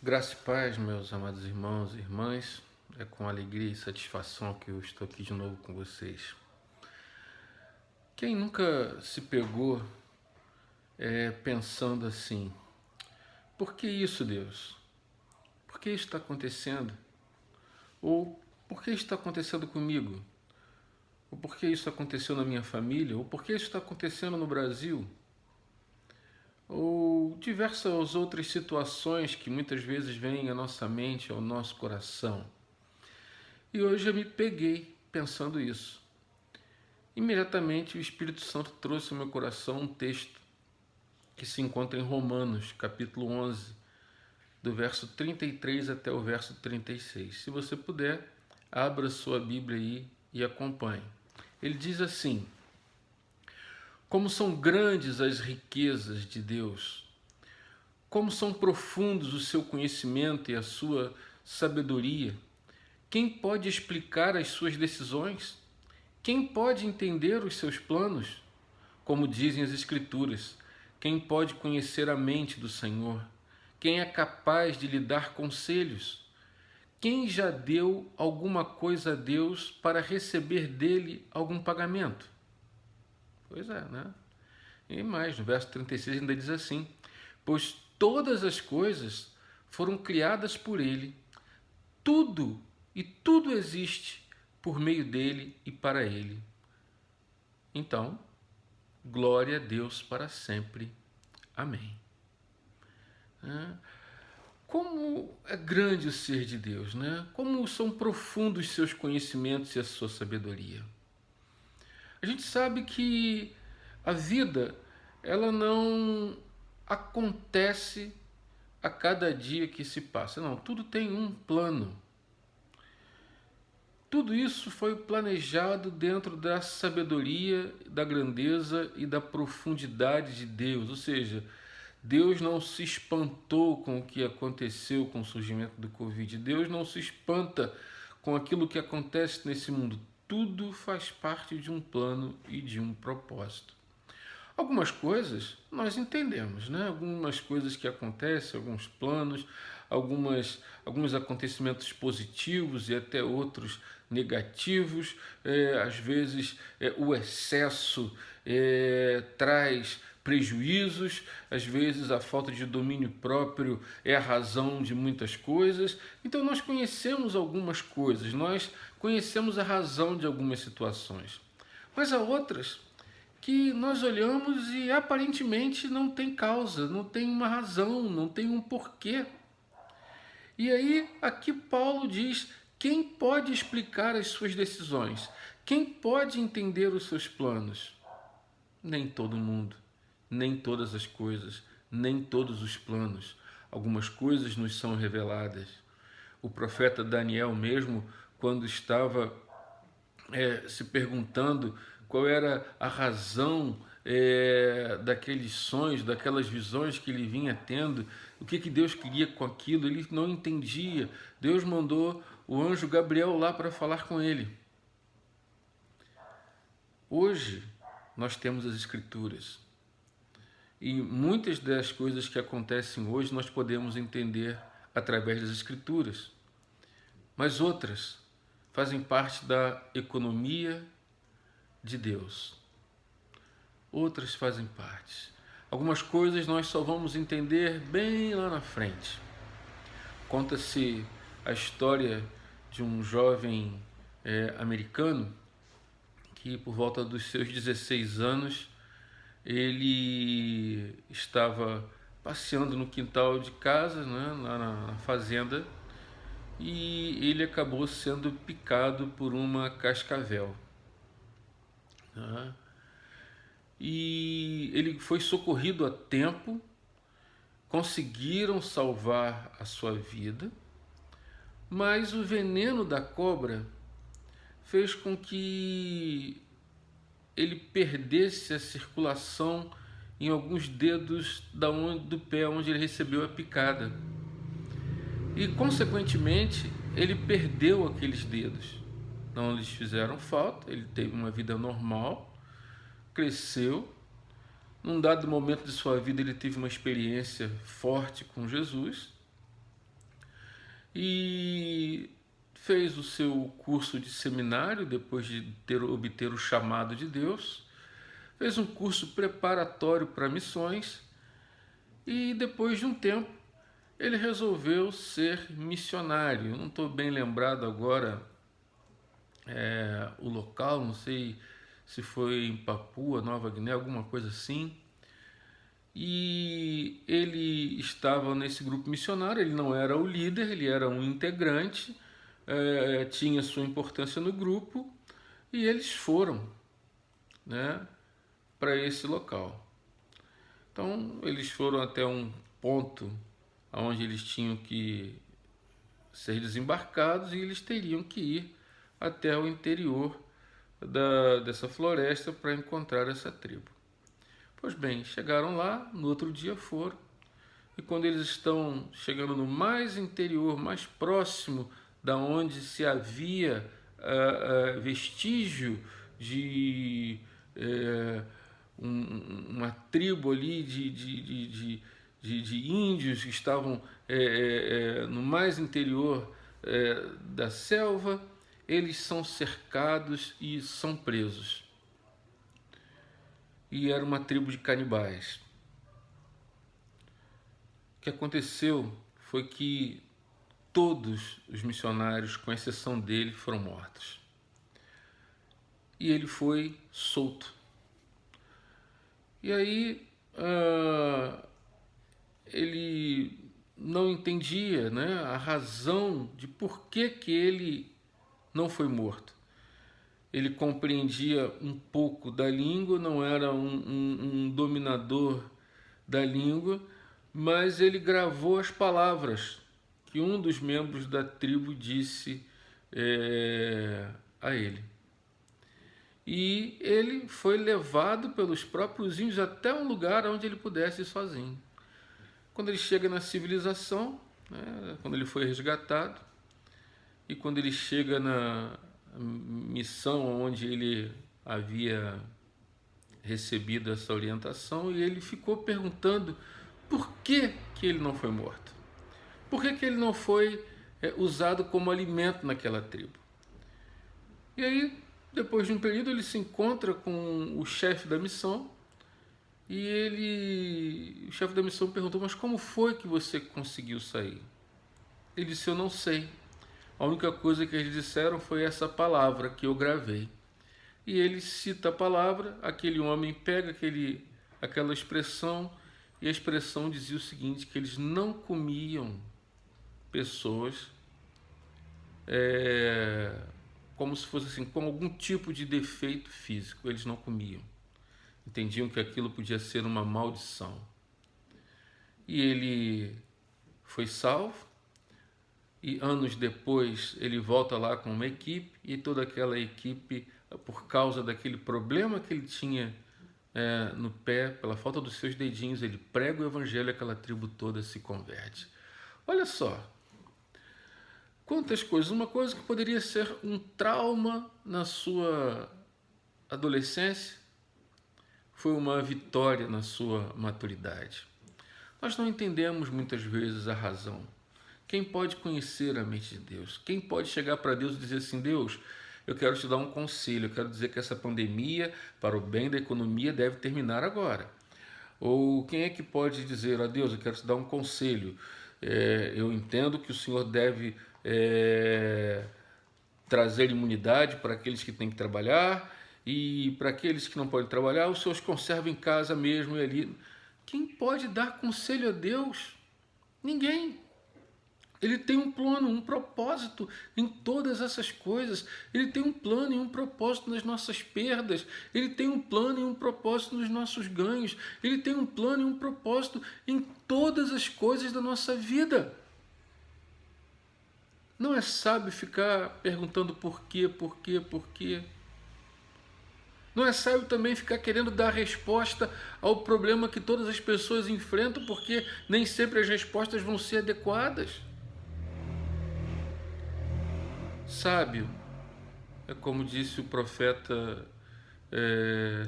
Graça e paz, meus amados irmãos e irmãs. É com alegria e satisfação que eu estou aqui de novo com vocês. Quem nunca se pegou pensando assim: por que isso, Deus? Por que isso está acontecendo? Ou por que isso está acontecendo comigo? Ou por que isso aconteceu na minha família? Ou por que isso está acontecendo no Brasil? Ou diversas outras situações que muitas vezes vêm à nossa mente, ao nosso coração. E hoje eu me peguei pensando isso. Imediatamente o Espírito Santo trouxe ao meu coração um texto que se encontra em Romanos, capítulo 11, do verso 33 até o verso 36. Se você puder, abra sua Bíblia aí e acompanhe. Ele diz assim: como são grandes as riquezas de Deus, como são profundos o seu conhecimento e a sua sabedoria. Quem pode explicar as suas decisões? Quem pode entender os seus planos? Como dizem as Escrituras, quem pode conhecer a mente do Senhor? Quem é capaz de lhe dar conselhos? Quem já deu alguma coisa a Deus para receber dele algum pagamento? Pois é, né? E mais, no verso 36 ainda diz assim: pois todas as coisas foram criadas por ele, tudo existe por meio dele e para ele. Então, glória a Deus para sempre. Amém. Como é grande o ser de Deus, né? Como são profundos seus conhecimentos e a sua sabedoria. A gente sabe que a vida, ela não acontece a cada dia que se passa. Não, tudo tem um plano. Tudo isso foi planejado dentro da sabedoria, da grandeza e da profundidade de Deus. Ou seja, Deus não se espantou com o que aconteceu com o surgimento do Covid. Deus não se espanta com aquilo que acontece nesse mundo. Tudo faz parte de um plano e de um propósito. Algumas coisas nós entendemos, né? Algumas coisas que acontecem, alguns planos, alguns acontecimentos positivos e até outros negativos. Às vezes o excesso traz prejuízos, às vezes a falta de domínio próprio é a razão de muitas coisas. Então nós conhecemos algumas coisas, nós conhecemos a razão de algumas situações, mas há outras que nós olhamos e aparentemente não tem causa, não tem uma razão, não tem um porquê. E aí, aqui Paulo diz: quem pode explicar as suas decisões? Quem pode entender os seus planos? Nem todo mundo, nem todas as coisas, nem todos os planos. Algumas coisas nos são reveladas. O profeta Daniel mesmo, quando estava se perguntando qual era a razão daqueles sonhos, daquelas visões que ele vinha tendo, o que Deus queria com aquilo, ele não entendia. Deus mandou o anjo Gabriel lá para falar com ele. Hoje nós temos as Escrituras e muitas das coisas que acontecem hoje nós podemos entender através das Escrituras, mas outras fazem parte da economia de Deus. Outras fazem parte. Algumas coisas nós só vamos entender bem lá na frente. Conta-se a história de um jovem americano que, por volta dos seus 16 anos, ele estava passeando no quintal de casa, né, lá na fazenda, e ele acabou sendo picado por uma cascavel. Né? E ele foi socorrido a tempo, conseguiram salvar a sua vida, mas o veneno da cobra fez com que ele perdesse a circulação em alguns dedos do pé onde ele recebeu a picada. E, consequentemente, ele perdeu aqueles dedos. Não lhes fizeram falta, ele teve uma vida normal, cresceu. Num dado momento de sua vida, ele teve uma experiência forte com Jesus. e fez o seu curso de seminário depois de obter o chamado de Deus, fez um curso preparatório para missões e depois de um tempo ele resolveu ser missionário. Eu não estou bem lembrado agora o local, não sei se foi em Papua Nova Guiné, alguma coisa assim. E ele estava nesse grupo missionário, ele não era o líder, ele era um integrante, tinha sua importância no grupo, e eles foram, né, para esse local. Então eles foram até um ponto onde eles tinham que ser desembarcados e eles teriam que ir até o interior dessa floresta para encontrar essa tribo. Pois bem, chegaram lá, no outro dia foram, e quando eles estão chegando no mais interior, mais próximo da onde se havia vestígio de uma tribo ali de índios que estavam no mais interior da selva, eles são cercados e são presos. E era uma tribo de canibais. O que aconteceu foi que todos os missionários, com exceção dele, foram mortos. E ele foi solto. E aí ele não entendia, né, a razão de por que ele não foi morto. Ele compreendia um pouco da língua, não era um dominador da língua, mas ele gravou as palavras que um dos membros da tribo disse a ele. E ele foi levado pelos próprios índios até um lugar onde ele pudesse ir sozinho. Quando ele chega na civilização, né, quando ele foi resgatado, e quando ele chega na missão onde ele havia recebido essa orientação, e ele ficou perguntando por que ele não foi morto, por que ele não foi usado como alimento naquela tribo. E aí, depois de um período, ele se encontra com o chefe da missão, e o chefe da missão perguntou: mas como foi que você conseguiu sair? Ele disse: eu não sei. A única coisa que eles disseram foi essa palavra que eu gravei. E ele cita a palavra, aquele homem pega aquela expressão, e a expressão dizia o seguinte, que eles não comiam pessoas como se fosse assim, com algum tipo de defeito físico, eles não comiam. Entendiam que aquilo podia ser uma maldição. E ele foi salvo, e anos depois ele volta lá com uma equipe, e toda aquela equipe, por causa daquele problema que ele tinha no pé, pela falta dos seus dedinhos, ele prega o evangelho e aquela tribo toda se converte. Olha só, quantas coisas. Uma coisa que poderia ser um trauma na sua adolescência foi uma vitória na sua maturidade. Nós não entendemos muitas vezes a razão. Quem pode conhecer a mente de Deus? Quem pode chegar para Deus e dizer assim: Deus, eu quero te dar um conselho, eu quero dizer que essa pandemia, para o bem da economia, deve terminar agora. Ou quem é que pode dizer: a Deus, eu quero te dar um conselho, eu entendo que o Senhor deve trazer imunidade para aqueles que têm que trabalhar, e para aqueles que não podem trabalhar, os seus conservam em casa mesmo e ali. Quem pode dar conselho a Deus? Ninguém. Ele tem um plano, um propósito em todas essas coisas. Ele tem um plano e um propósito nas nossas perdas. Ele tem um plano e um propósito nos nossos ganhos. Ele tem um plano e um propósito em todas as coisas da nossa vida. Não é sábio ficar perguntando por quê, por quê, por quê. Não é sábio também ficar querendo dar resposta ao problema que todas as pessoas enfrentam, porque nem sempre as respostas vão ser adequadas. Sábio é como disse o profeta,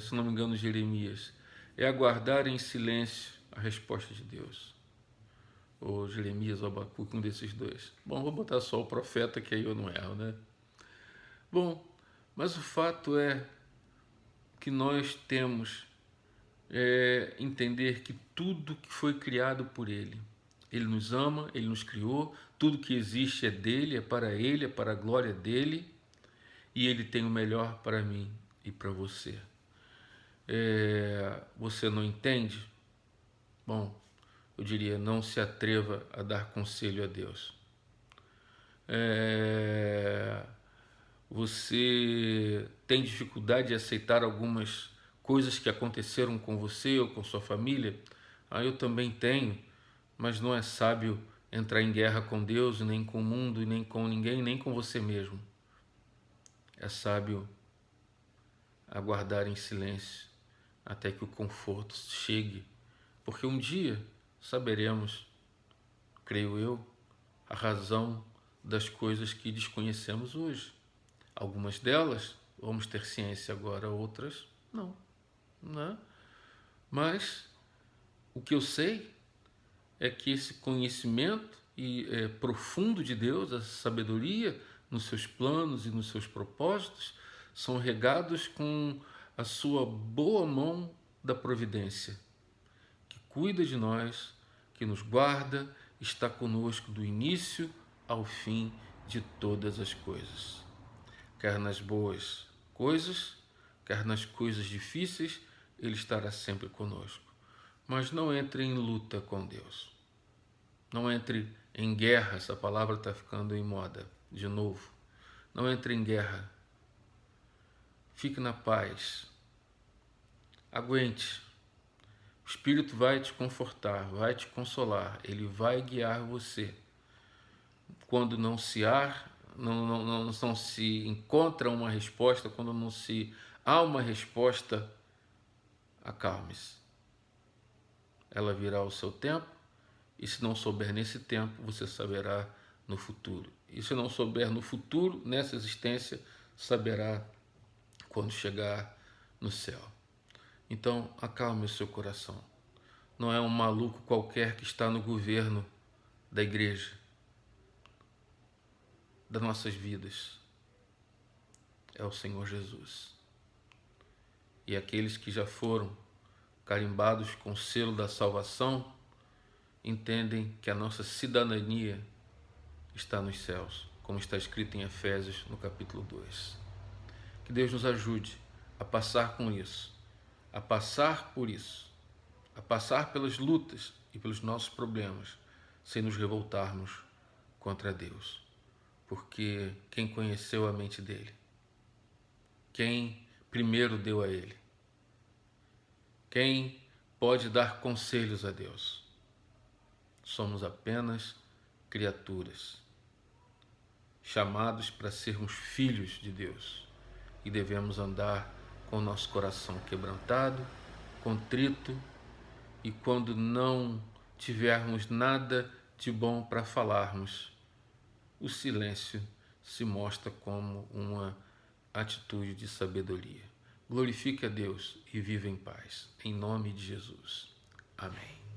se não me engano, Jeremias, é aguardar em silêncio a resposta de Deus. ou Jeremias ou Abacuque, um desses dois. Bom, vou botar só o profeta, que aí eu não erro, né? Bom, mas o fato é que nós temos entender que tudo que foi criado por Ele, Ele nos ama, Ele nos criou, tudo que existe é dele, é para a glória dele, e Ele tem o melhor para mim e para você. Você não entende? Bom, eu diria, não se atreva a dar conselho a Deus. Você tem dificuldade de aceitar algumas coisas que aconteceram com você ou com sua família? Eu também tenho, mas não é sábio entrar em guerra com Deus, nem com o mundo, nem com ninguém, nem com você mesmo. É sábio aguardar em silêncio até que o conforto chegue, porque um dia saberemos, creio eu, a razão das coisas que desconhecemos hoje. Algumas delas vamos ter ciência agora, outras não, né? Mas o que eu sei é que esse conhecimento profundo de Deus, essa sabedoria nos seus planos e nos seus propósitos, são regados com a sua boa mão da providência, que cuida de nós, que nos guarda, está conosco do início ao fim de todas as coisas. Quer nas boas coisas, quer nas coisas difíceis, Ele estará sempre conosco. Mas não entre em luta com Deus. Não entre em guerra, essa palavra está ficando em moda de novo. Não entre em guerra. Fique na paz. Aguente. O Espírito vai te confortar, vai te consolar, ele vai guiar você. Quando não se encontra uma resposta, quando não se há uma resposta, acalme-se. Ela virá ao seu tempo, e se não souber nesse tempo, você saberá no futuro. E se não souber no futuro, nessa existência, saberá quando chegar no céu. Então, acalme o seu coração. Não é um maluco qualquer que está no governo da igreja, das nossas vidas. É o Senhor Jesus. E aqueles que já foram carimbados com o selo da salvação, entendem que a nossa cidadania está nos céus, como está escrito em Efésios, no capítulo 2. Que Deus nos ajude a passar com isso, a passar por isso, a passar pelas lutas e pelos nossos problemas, sem nos revoltarmos contra Deus. Porque quem conheceu a mente dele? Quem primeiro deu a ele? Quem pode dar conselhos a Deus? Somos apenas criaturas, chamados para sermos filhos de Deus, e devemos andar com o nosso coração quebrantado, contrito, e quando não tivermos nada de bom para falarmos, o silêncio se mostra como uma atitude de sabedoria. Glorifique a Deus e viva em paz. Em nome de Jesus. Amém.